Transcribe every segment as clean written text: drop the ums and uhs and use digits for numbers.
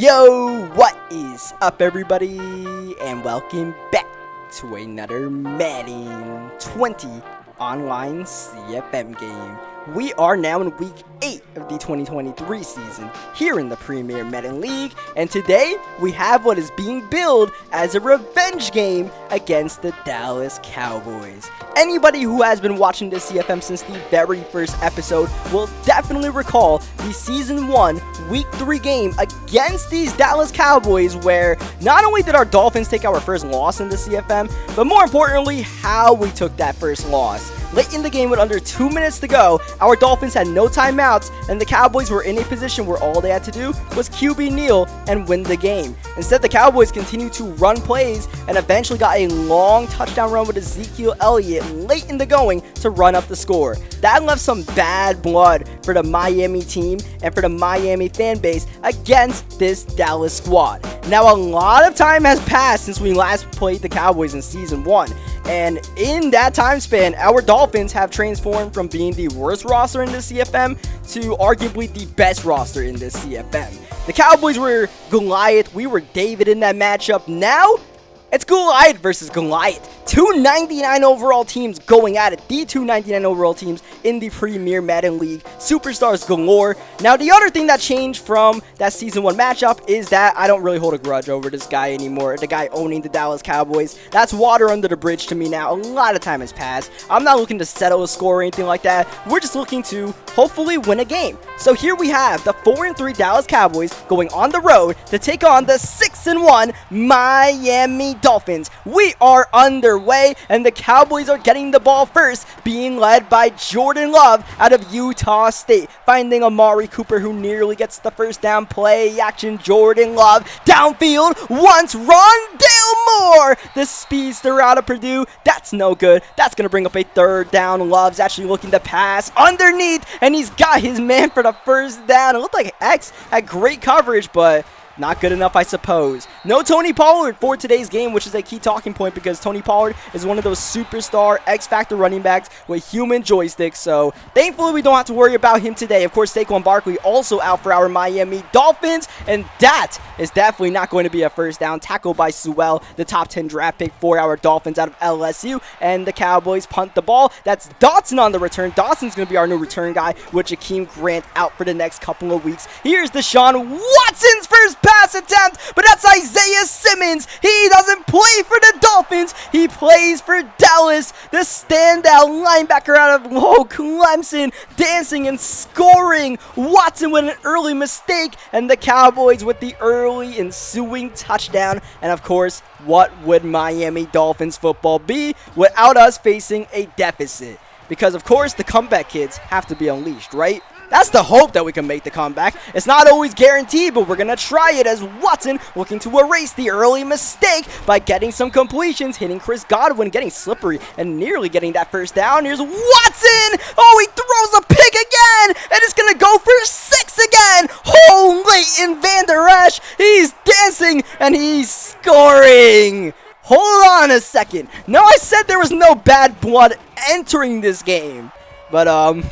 Yo, what is up everybody, and welcome back to another Madden 20 online CFM game. We are now in week 8 of the 2023 season here in the Premier Madden League, and today we have what is being billed as a revenge game against the Dallas Cowboys. Anybody who has been watching this CFM since the very first episode will definitely recall the Season 1 Week 3 game against these Dallas Cowboys, where not only did our Dolphins take our first loss in the CFM, but more importantly, how we took that first loss. Late in the game with under 2 minutes to go, our Dolphins had no timeouts, and the Cowboys were in a position where all they had to do was QB kneel and win the game. Instead, the Cowboys continued to run plays and eventually got a long touchdown run with Ezekiel Elliott late in the going to run up the score. That left some bad blood for the Miami team and for the Miami fan base against this Dallas squad. Now, a lot of time has passed since we last played the Cowboys in Season 1. And in that time span, our Dolphins have transformed from being the worst roster in the CFM to arguably the best roster in this CFM. The Cowboys were Goliath, we were David in that matchup. Now, it's Goliath versus Goliath. 299 overall teams going at it. The 299 overall teams in the Premier Madden League. Superstars galore. Now, the other thing that changed from that Season 1 matchup is that I don't really hold a grudge over this guy anymore. The guy owning the Dallas Cowboys. That's water under the bridge to me now. A lot of time has passed. I'm not looking to settle a score or anything like that. We're just looking to hopefully win a game. So here we have the 4-3 Dallas Cowboys going on the road to take on the 6-1 Miami Dolphins. We are underway, and the Cowboys are getting the ball first, being led by Jordan Love out of Utah State, finding Amari Cooper, who nearly gets the first down. Play action, Jordan Love downfield, wants Rondale Moore, the speedster out of Purdue. That's no good. That's gonna bring up a third down. Love's actually looking to pass underneath, and he's got his man for the first down. It looked like X had great coverage, but not good enough, I suppose. No Tony Pollard for today's game, which is a key talking point because Tony Pollard is one of those superstar X-Factor running backs with human joysticks, so thankfully we don't have to worry about him today. Of course, Saquon Barkley also out for our Miami Dolphins, and that is definitely not going to be a first down. Tackled by Sewell, the top 10 draft pick for our Dolphins out of LSU, and the Cowboys punt the ball. That's Dotson on the return. Dotson's going to be our new return guy with Jakeem Grant out for the next couple of weeks. Here's Deshaun Watson's first pass attempt, but that's Isaiah Simmons. He doesn't play for the Dolphins. He plays for Dallas. The standout linebacker out of Clemson, dancing and scoring. Watson with an early mistake, and the Cowboys with the early ensuing touchdown. And of course, what would Miami Dolphins football be without us facing a deficit? Because of course, the comeback kids have to be unleashed, right? That's the hope that we can make the comeback. It's not always guaranteed, but we're going to try it as Watson looking to erase the early mistake by getting some completions, hitting Chris Godwin, getting slippery, and nearly getting that first down. Here's Watson! Oh, he throws a pick again, and it's going to go for 6 again. Oh, Leighton Vander Esch, he's dancing, and he's scoring. Hold on a second. Now, I said there was no bad blood entering this game, but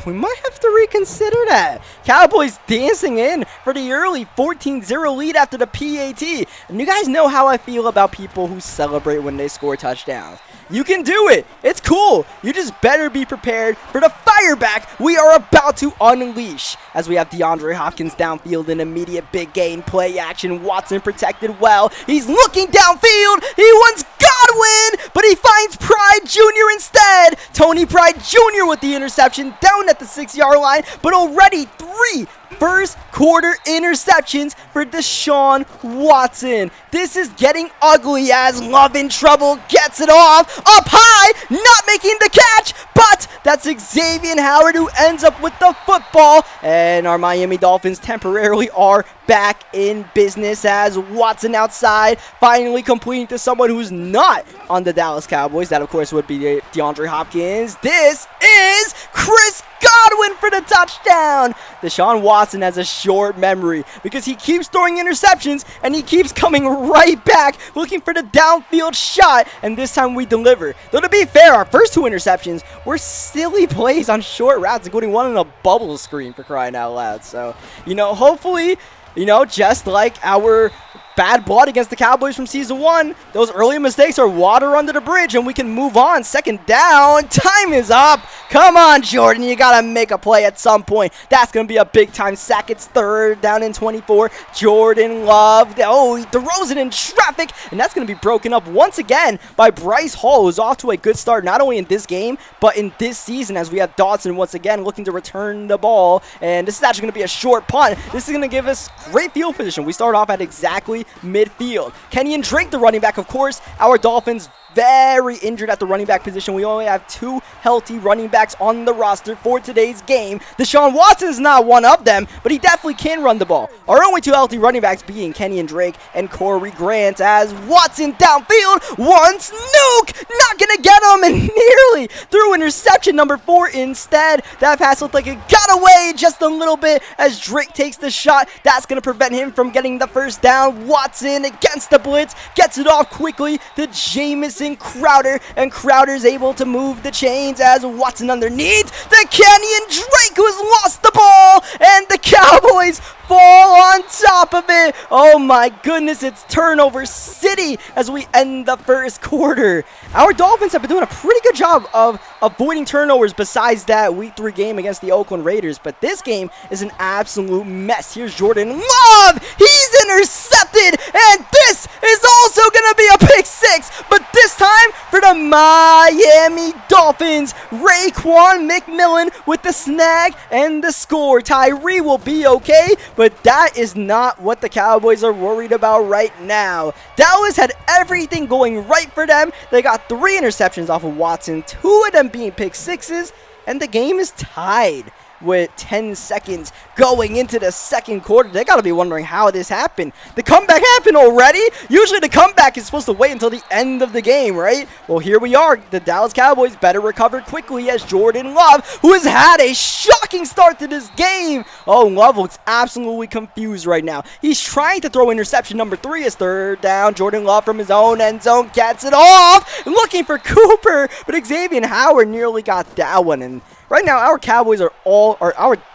we might have to reconsider that. Cowboys dancing in for the early 14-0 lead after the PAT. And you guys know how I feel about people who celebrate when they score touchdowns. You can do it. It's cool. You just better be prepared for the fire back we are about to unleash. As we have Deandre Hopkins downfield, an immediate big gain, play action. Watson protected well. He's looking downfield. He wants Godwin, but he finds Pride Jr. instead. Tony Pride Jr. with the interception down at the 6-yard line, but already 3 first quarter interceptions for Deshaun Watson. This is getting ugly as Love in trouble gets it off up high, not making the catch, but that's Xavier Howard who ends up with the football, and our Miami Dolphins temporarily are back in business as Watson outside, finally completing to someone who's not on the Dallas Cowboys. That, of course, would be DeAndre Hopkins. This is Chris Godwin for the touchdown. Deshaun Watson has a short memory because he keeps throwing interceptions and he keeps coming right back looking for the downfield shot, and this time we deliver. Though to be fair, our first 2 interceptions were silly plays on short routes, including one in a bubble screen, for crying out loud. So, you know, hopefully You know, just like our bad blood against the Cowboys from season 1. Those early mistakes are water under the bridge, and we can move on. Second down. Time is up. Come on, Jordan. You got to make a play at some point. That's going to be a big-time sack. It's third down and 24. Jordan Love. Oh, he throws it in traffic, and that's going to be broken up once again by Bryce Hall, who's off to a good start, not only in this game, but in this season, as we have Dodson once again looking to return the ball. And this is actually going to be a short punt. This is going to give us great field position. We start off at exactly midfield. Kenyan Drake, the running back, of course. Our Dolphins very injured at the running back position. We only have 2 healthy running backs on the roster for today's game. Deshaun Watson is not one of them, but he definitely can run the ball. Our only 2 healthy running backs being Kenyan Drake and Corey Grant, as Watson downfield wants Nuke. Not gonna get him, and nearly threw interception number 4 instead. That pass looked like it got away just a little bit as Drake takes the shot. That's gonna prevent him from getting the first down. Watson against the blitz, gets it off quickly to Jamison Crowder, and Crowder's able to move the chains as Watson underneath the Kenyan Drake, who's lost the ball, and the Cowboys fall on top of it. Oh my goodness, it's turnover city as we end the first quarter. Our Dolphins have been doing a pretty good job of avoiding turnovers besides that Week 3 game against the Oakland Raiders, but this game is an absolute mess. Here's Jordan Love. He's intercepted, and this is also going to be a pick 6, but this time for the Miami Dolphins. Raekwon McMillan with the snag and the score. Tyree will be okay, but that is not what the Cowboys are worried about right now. Dallas had everything going right for them. They got 3 interceptions off of Watson, 2 of them being pick 6s, and the game is tied with 10 seconds going into the second quarter. They got to be wondering how this happened. The comeback happened already? Usually the comeback is supposed to wait until the end of the game, right? Well, here we are. The Dallas Cowboys better recover quickly as Jordan Love, who has had a shocking start to this game. Oh, Love looks absolutely confused right now. He's trying to throw interception number 3 as third down. Jordan Love from his own end zone gets it off, looking for Cooper, but Xavier Howard nearly got that one. And right now, our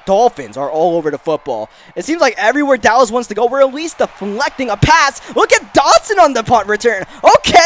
Dolphins are all over the football. It seems like everywhere Dallas wants to go, we're at least deflecting a pass. Look at Dodson on the punt return. Okay.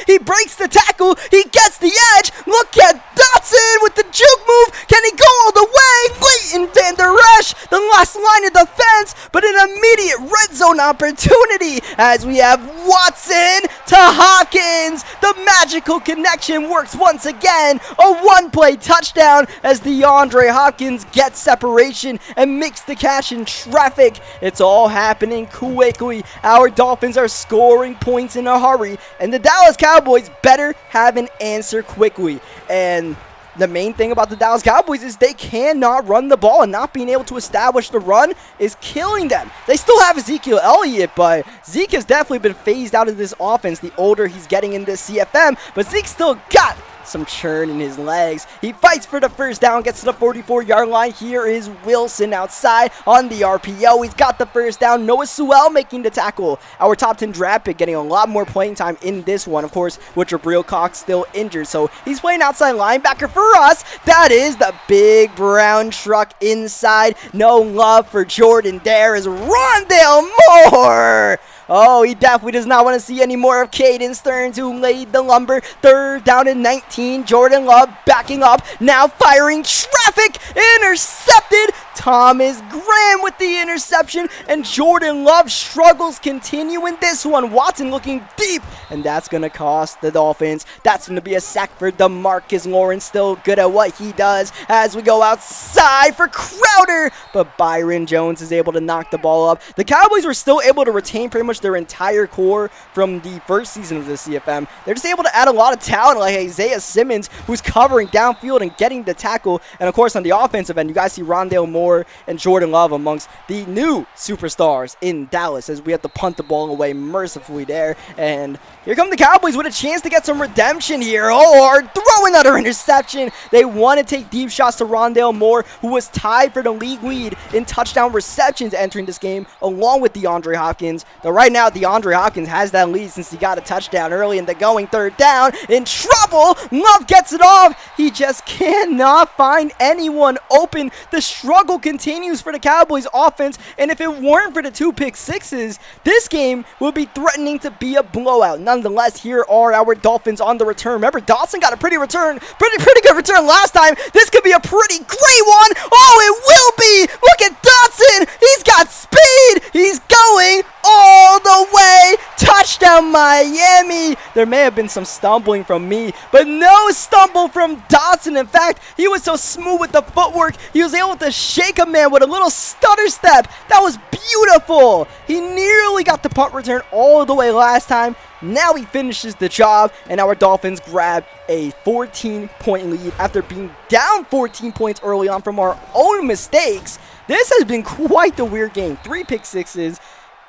He breaks the tackle. He gets the edge. Look at Dodson with the juke move. Can he go all the way? Leighton Vander Esch, the last line of defense, but an immediate red zone opportunity as we have Watson to Hopkins. The magical connection works once again. A one-play touchdown as Deandre Hopkins gets separation and makes the catch in traffic. It's all happening quickly. Our Dolphins are scoring points in a hurry, and the Dallas Cowboys better have an answer quickly. And the main thing about the Dallas Cowboys is they cannot run the ball, and not being able to establish the run is killing them. They still have Ezekiel Elliott, but Zeke has definitely been phased out of this offense the older he's getting in this CFM, but Zeke still got some churn in his legs. He fights for the first down, gets to the 44-yard line. Here is Wilson outside on the RPO. He's got the first down. Noah Sewell making the tackle. Our top 10 draft pick getting a lot more playing time in this one, of course, with Jabril Cox still injured. So he's playing outside linebacker for us. That is the big brown truck inside. No love for Jordan. There is Rondale Moore. Oh, he definitely does not want to see any more of Caden Stearns, who laid the lumber. Third down and 19. Jordan Love backing up. Now firing traffic. Intercepted. Thomas Graham with the interception. And Jordan Love struggles continue in this one. Watson looking deep. And that's going to cost the Dolphins. That's going to be a sack for DeMarcus Lawrence. Still good at what he does as we go outside for Crowder. But Byron Jones is able to knock the ball up. The Cowboys were still able to retain pretty much their entire core from the first season of the CFM. They're just able to add a lot of talent like Isaiah Simmons, who's covering downfield and getting the tackle. And of course on the offensive end, you guys see Rondale Moore and Jordan Love amongst the new superstars in Dallas as we have to punt the ball away mercifully there. And here come the Cowboys with a chance to get some redemption here. Or throw another interception. They want to take deep shots to Rondale Moore, who was tied for the league lead in touchdown receptions entering this game along with DeAndre Hopkins. The right right now, Deandre Hopkins has that lead since he got a touchdown early in the going. Third down, in trouble. Love gets it off. He just cannot find anyone open. The struggle continues for the Cowboys offense, and if it weren't for the 2 pick sixes, this game would be threatening to be a blowout. Nonetheless, here are our Dolphins on the return. Remember, Dawson got a pretty good return last time. This could be a pretty great one. Oh, it will be. Look at Dawson. He's got speed. He's going all the way. Touchdown, Miami. There may have been some stumbling from me, but no stumble from Dawson. In fact, he was so smooth with the footwork, he was able to shake a man with a little stutter step. That was beautiful. He nearly got the punt return all the way last time. Now he finishes the job, and our Dolphins grab a 14-point lead after being down 14 points early on from our own mistakes. This has been quite the weird game. 3 pick sixes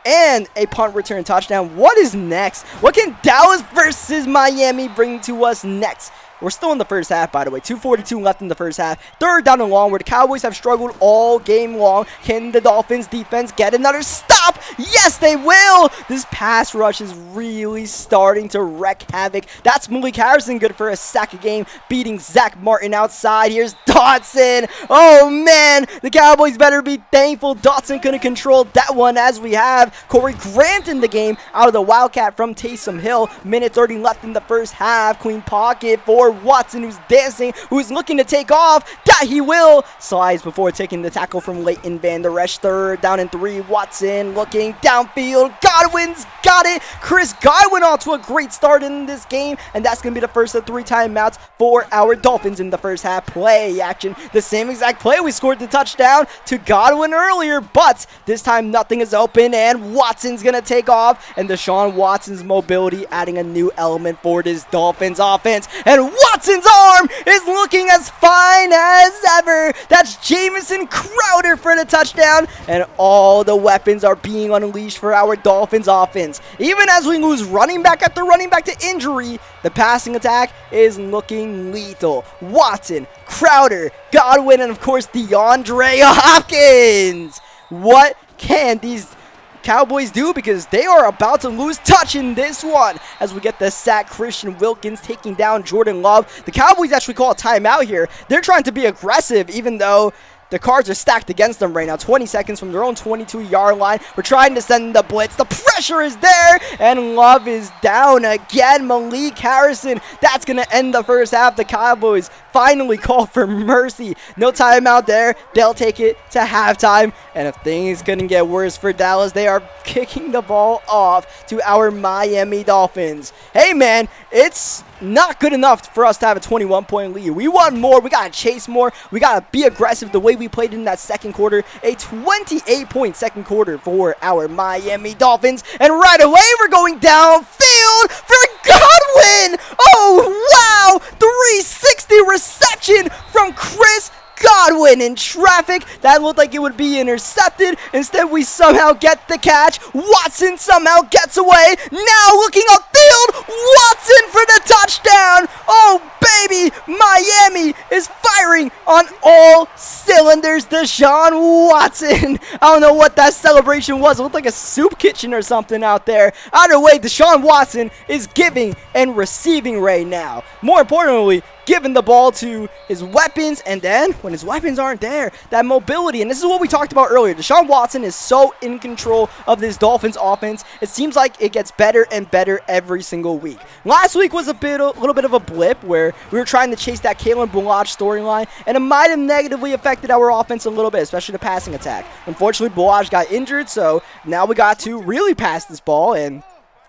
and a punt return touchdown. What is next? What can Dallas versus Miami bring to us next? We're still in the first half, by the way. 2:42 left in the first half. Third down and long, where the Cowboys have struggled all game long. Can the Dolphins defense get another stop? Yes, they will. This pass rush is really starting to wreak havoc. That's Malik Harrison, good for a sack a game, beating Zach Martin outside. Here's Dotson. Oh, man. The Cowboys better be thankful Dotson couldn't control that one, as we have Corey Grant in the game out of the Wildcat from Taysom Hill. Minute 30 left in the first half. Clean pocket for Watson, who's dancing, who's looking to take off. That he will. Slides before taking the tackle from Leighton Van Der Esch. Third down and 3. Watson looking downfield. Godwin's got it. Chris Godwin off to a great start in this game, and that's going to be the first of 3 timeouts for our Dolphins in the first half. Play action. The same exact play. We scored the touchdown to Godwin earlier, but this time nothing is open, and Watson's going to take off, and Deshaun Watson's mobility adding a new element for this Dolphins offense, and Watson's arm is looking as fine as ever. That's Jamison Crowder for the touchdown, and all the weapons are being unleashed for our Dolphins offense. Even as we lose running back after running back to injury, the passing attack is looking lethal. Watson, Crowder, Godwin, and of course DeAndre Hopkins. What can these Cowboys do, because they are about to lose touch in this one as we get the sack. Christian Wilkins taking down Jordan Love. The Cowboys actually call a timeout here. They're trying to be aggressive, even though the cards are stacked against them right now. 20 seconds from their own 22-yard line. We're trying to send the blitz. The pressure is there, and Love is down again. Malik Harrison. That's going to end the first half. The Cowboys finally call for mercy. No timeout there. They'll take it to halftime. And if things couldn't get worse for Dallas, they are kicking the ball off to our Miami Dolphins. Hey, man, it's not good enough for us to have a 21-point lead. We want more. We got to chase more. We got to be aggressive the way we played in that second quarter. A 28-point second quarter for our Miami Dolphins. And right away, we're going downfield for Godwin. Oh, wow. 360 reception from Chris Godwin in traffic. That looked like it would be intercepted. Instead, we somehow get the catch. Watson somehow gets away. Now looking upfield. Watson for the touchdown. Oh, baby. Miami is firing on all cylinders. Deshaun Watson. I don't know what that celebration was. It looked like a soup kitchen or something out there. Either way, Deshaun Watson is giving and receiving right now. More importantly, giving the ball to his weapons, and then when his weapons aren't there, that mobility, and this is what we talked about earlier. Deshaun Watson is so in control of this Dolphins offense. It seems like it gets better and better every single week. Last week was a little bit of a blip where we were trying to chase that Kalen Balaj storyline, and it might have negatively affected our offense a little bit, especially the passing attack. Unfortunately, Balaj got injured, so now we got to really pass this ball, and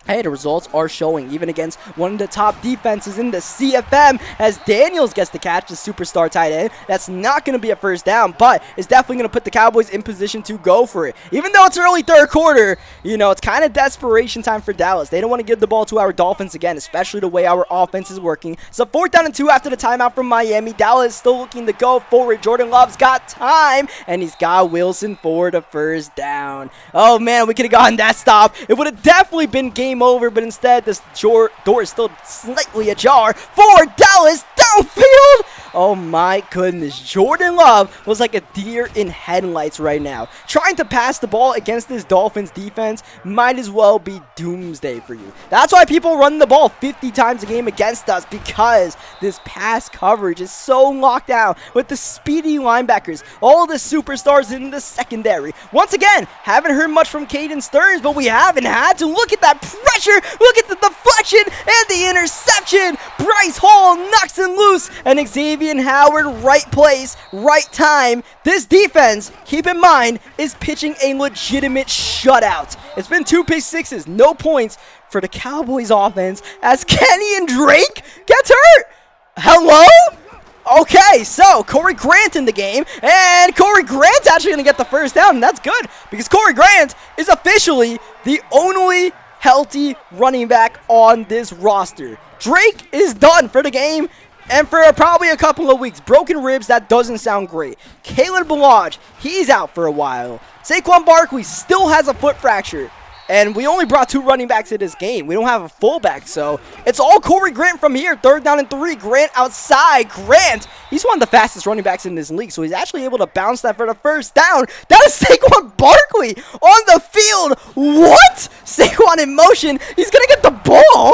hey, the results are showing, even against one of the top defenses in the CFM, as Daniels gets the catch, the superstar tight end. That's not going to be a first down, but it's definitely going to put the Cowboys in position to go for it. Even though it's early third quarter, you know, it's kind of desperation time for Dallas. They don't want to give the ball to our Dolphins again, especially the way our offense is working. So 4th down and 2 after the timeout from Miami. Dallas still looking to go forward. Jordan Love's got time, and he's got Wilson for the first down. Oh, man, we could have gotten that stop. It would have definitely been game over, but instead this door is still slightly ajar for Dallas. Downfield. Oh my goodness. Jordan Love was like a deer in headlights right now. Trying to pass the ball against this Dolphins defense might as well be doomsday for you. That's why people run the ball 50 times a game against us, because this pass coverage is so locked down with the speedy linebackers, all the superstars in the secondary. Once again, haven't heard much from Caden Stearns, but we haven't had to. Look at that pressure, look at the deflection and the interception. Bryce Hall knocks him loose, and Xavier Howard, right place, right time. This defense, keep in mind, is pitching a legitimate shutout. It's been 2 pick sixes, no points for the Cowboys offense as Kenyan Drake gets hurt. Hello? Okay, so Corey Grant in the game, and Corey Grant's actually going to get the first down, and that's good because Corey Grant is officially the only healthy running back on this roster. Drake is done for the game and for probably a couple of weeks. Broken ribs, that doesn't sound great. Caleb Balaj, he's out for a while. Saquon Barkley still has a foot fracture. And we only brought 2 running backs to this game. We don't have a fullback, so it's all Corey Grant from here. 3rd down and 3. Grant outside. Grant, he's one of the fastest running backs in this league, so he's actually able to bounce that for the first down. That is Saquon Barkley on the field. What? Saquon in motion. He's going to get the ball.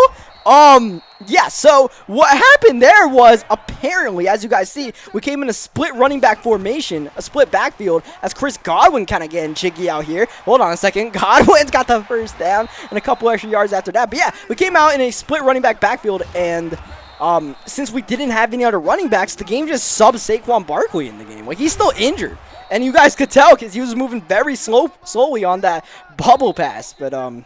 Yeah, so what happened there was, apparently, as you guys see, we came in a split running back formation, a split backfield, as Chris Godwin kind of getting jiggy out here. Hold on a second. Godwin's got the first down and a couple extra yards after that. But yeah, we came out in a split running back backfield, and since we didn't have any other running backs, the game just subbed Saquon Barkley in the game. Like, he's still injured. And you guys could tell because he was moving very slowly on that bubble pass. But,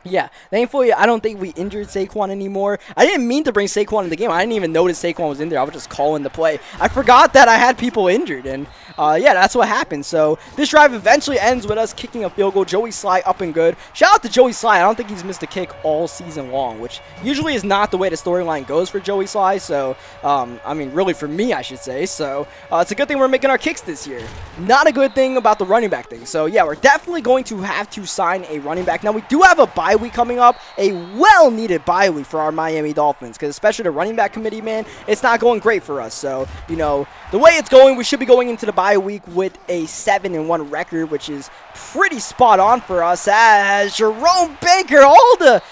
yeah, thankfully, I don't think we injured Saquon anymore. I didn't mean to bring Saquon in the game. I didn't even notice Saquon was in there. I was just calling the play. I forgot that I had people injured, and yeah, that's what happened. So this drive eventually ends with us kicking a field goal. Joey Sly up and good. Shout out to Joey Sly. I don't think he's missed a kick all season long, which usually is not the way the storyline goes for Joey Sly. So, I mean, really for me, I should say. So it's a good thing we're making our kicks this year. Not a good thing about the running back thing. So yeah, we're definitely going to have to sign a running back. Now, we do have a bye week coming up, a well-needed bye week for our Miami Dolphins, because especially the running back committee, man, it's not going great for us. So, you know, the way it's going, we should be going into the bye week with a 7-1 record, which is pretty spot on for us, as Jerome Baker, all the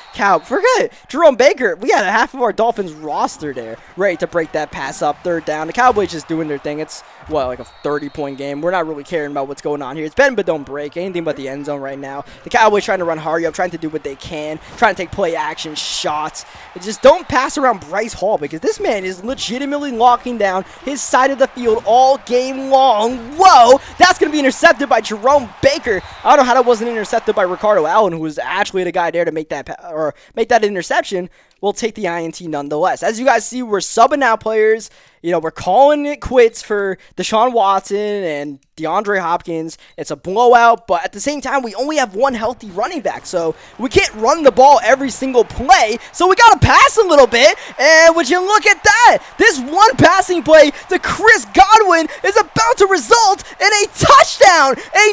forget it. Jerome Baker, we had half of our Dolphins roster there, ready to break that pass up, 3rd down. The Cowboys just doing their thing. It's, what, like a 30-point game. We're not really caring about what's going on here. It's bend but don't break. Anything but the end zone right now. The Cowboys trying to run hurry up, trying to do what they can, trying to take play action shots. And just don't pass around Bryce Hall, because this man is legitimately locking down his side of the field all game long. Whoa, that's going to be intercepted by Jerome Baker. I don't know how that wasn't intercepted by Ricardo Allen, who was actually the guy there to make that interception. We'll take the INT nonetheless. As you guys see, we're subbing out players. You know, we're calling it quits for Deshaun Watson and Deandre Hopkins. It's a blowout, but at the same time, we only have 1 healthy running back, so we can't run the ball every single play, so we got to pass a little bit, and would you look at that? This one passing play to Chris Godwin is about to result in a touchdown, a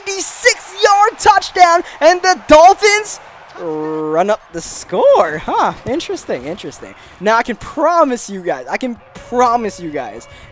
96-yard touchdown, and the Dolphins run up the score. Interesting. Now I can promise you guys,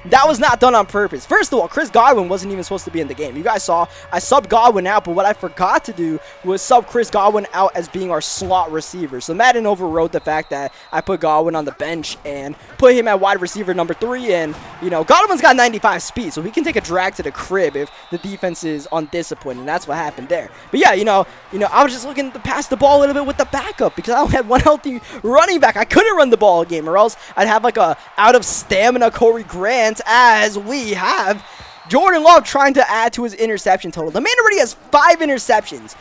that was not done on purpose. First of all, Chris Godwin wasn't even supposed to be in the game. You guys saw I subbed Godwin out, but what I forgot to do was sub Chris Godwin out as being our slot receiver. So Madden overrode the fact that I put Godwin on the bench and put him at wide receiver number 3, and you know, Godwin's got 95 speed, so he can take a drag to the crib if the defense is undisciplined, and that's what happened there. But yeah, you know, I was just looking to pass the ball a little bit with the backup because I only had 1 healthy running back. I couldn't run the ball a game, or else I'd have like a out of stamina Corey Grant, as we have Jordan Love trying to add to his interception total. The man already has 5 interceptions.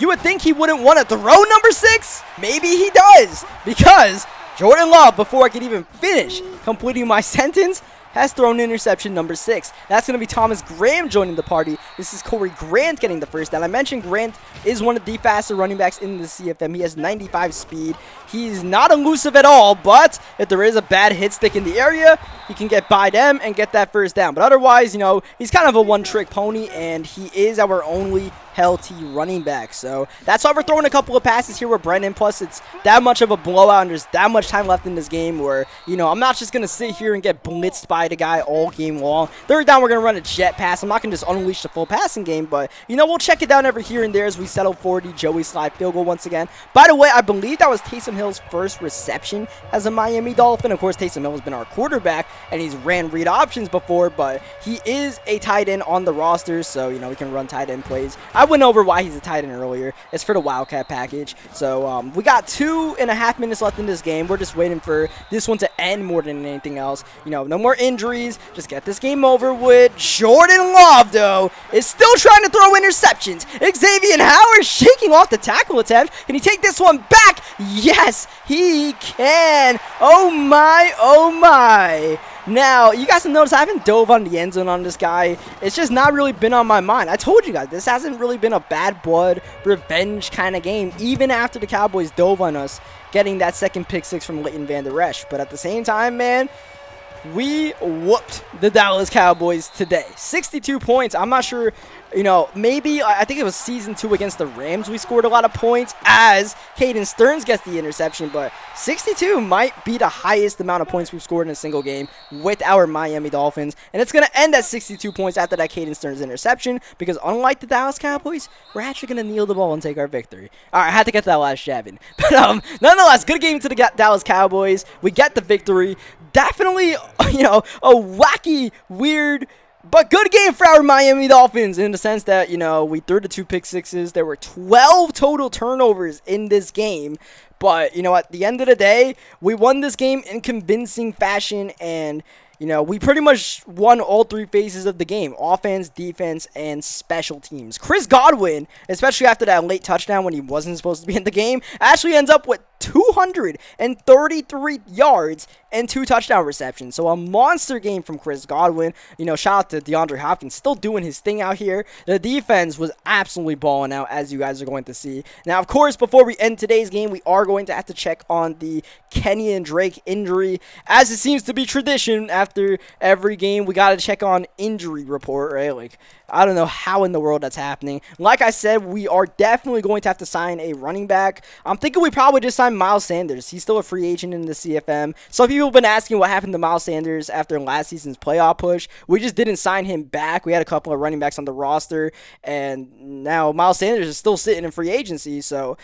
You would think he wouldn't want to throw number 6. Maybe he does, because Jordan Love, before I could even finish completing my sentence, has thrown interception number 6. That's going to be Thomas Graham joining the party. This is Corey Grant getting the first down. I mentioned Grant is one of the faster running backs in the CFM. He has 95 speed. He's not elusive at all, but if there is a bad hit stick in the area, he can get by them and get that first down. But otherwise, you know, he's kind of a one-trick pony, and he is our only healthy running back. So that's why we're throwing a couple of passes here with Brennan. Plus, it's that much of a blowout, and there's that much time left in this game where, you know, I'm not just going to sit here and get blitzed by the guy all game long. Third down, we're going to run a jet pass. I'm not going to just unleash the full passing game, but, you know, we'll check it down every here and there as we settle for the Joey slide field goal once again. By the way, I believe that was Taysom Hill's first reception as a Miami Dolphin. Of course, Taysom Hill has been our quarterback, and he's ran read options before, but he is a tight end on the roster, so, you know, we can run tight end plays. I went over why he's a tight end earlier. It's for the Wildcat package. So we got 2.5 minutes left in this game. We're just waiting for this one to end more than anything else. You know, no more injuries. Just get this game over with. Jordan Love, though, is still trying to throw interceptions. Xavier Howard shaking off the tackle attempt. Can he take this one back? Yes, he can. Oh, my, oh, my. Now, you guys have noticed I haven't dove on the end zone on this guy. It's just not really been on my mind. I told you guys, this hasn't really been a bad blood revenge kind of game, even after the Cowboys dove on us, getting that second pick six from Leighton Van Der Esch. But at the same time, man, we whooped the Dallas Cowboys today. 62 points. I'm not sure, you know, maybe, I think it was season 2 against the Rams. We scored a lot of points as Caden Stearns gets the interception, but 62 might be the highest amount of points we've scored in a single game with our Miami Dolphins. And it's going to end at 62 points after that Caden Stearns interception because unlike the Dallas Cowboys, we're actually going to kneel the ball and take our victory. All right, I had to get that last jab in. But nonetheless, good game to the Dallas Cowboys. We get the victory. Definitely, you know, a wacky, weird, but good game for our Miami Dolphins in the sense that, you know, we threw the 2 pick sixes. There were 12 total turnovers in this game. But, you know, at the end of the day, we won this game in convincing fashion, and, you know, we pretty much won all 3 phases of the game: offense, defense, and special teams. Chris Godwin, especially after that late touchdown when he wasn't supposed to be in the game, actually ends up with 233 yards and 2 touchdown receptions. So a monster game from Chris Godwin. You know, shout out to Deandre Hopkins, still doing his thing out here. The defense was absolutely balling out, as you guys are going to see. Now, of course, before we end today's game, we are going to have to check on the Kenyan Drake injury. As it seems to be tradition, after every game, we got to check on injury report, right? Like, I don't know how in the world that's happening. Like I said, we are definitely going to have to sign a running back. I'm thinking we probably just signed Miles Sanders. He's still a free agent in the CFM. Some people have been asking what happened to Miles Sanders after last season's playoff push. We just didn't sign him back. We had a couple of running backs on the roster, and now Miles Sanders is still sitting in free agency. So,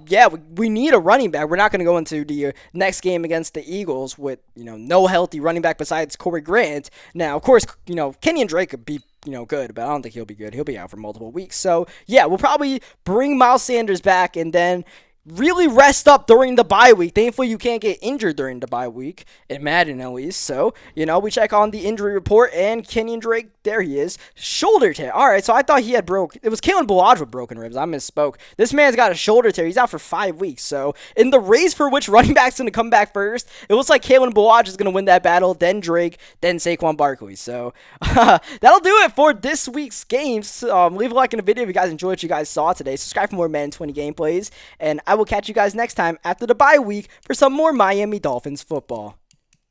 yeah, we need a running back. We're not going to go into the next game against the Eagles with, you know, no healthy running back besides Corey Grant. Now, of course, you know, Kenyan Drake could be, you know, good, but I don't think he'll be good. He'll be out for multiple weeks. So, yeah, we'll probably bring Miles Sanders back and then really rest up during the bye week. Thankfully, you can't get injured during the bye week, in Madden at least. So, you know, we check on the injury report, and Kenyan Drake, there he is, shoulder tear. All right, so I thought he had it was Kalen Balaj with broken ribs. I misspoke. This man's got a shoulder tear. He's out for 5 weeks. So, in the race for which running back's going to come back first, it looks like Kalen Balaj is going to win that battle, then Drake, then Saquon Barkley. So, that'll do it for this week's games. Leave a like in the video if you guys enjoyed what you guys saw today. Subscribe for more Madden 20 gameplays, and I will catch you guys next time after the bye week for some more Miami Dolphins football.